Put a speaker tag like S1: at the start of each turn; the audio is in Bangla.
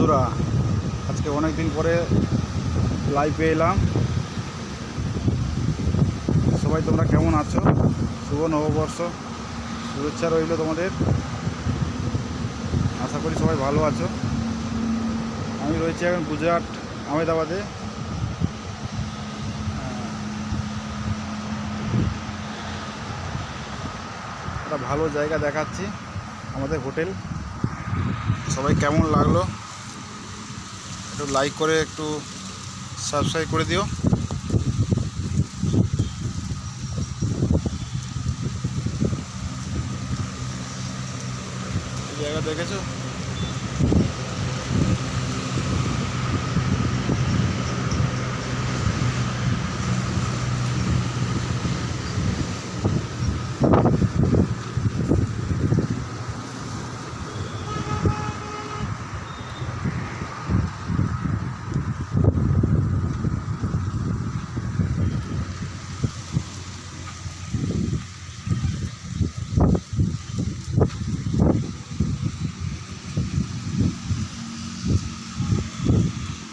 S1: বন্ধুরা, আজকে অনেক দিন পরে লাইভে এলাম। সবাই তোমরা কেমন আছো? শুভ নববর্ষ শুভেচ্ছা রইল তোমাদের। আশা করি সবাই ভালো আছো। আমি রয়েছি এখন গুজরাট আহমেদাবাদে। একটা ভালো জায়গা দেখাচ্ছি, আমাদের হোটেল। সবাই কেমন লাগলো একটু লাইক করে একটু সাবস্ক্রাইব করে দিও। এই জায়গা দেখেছো?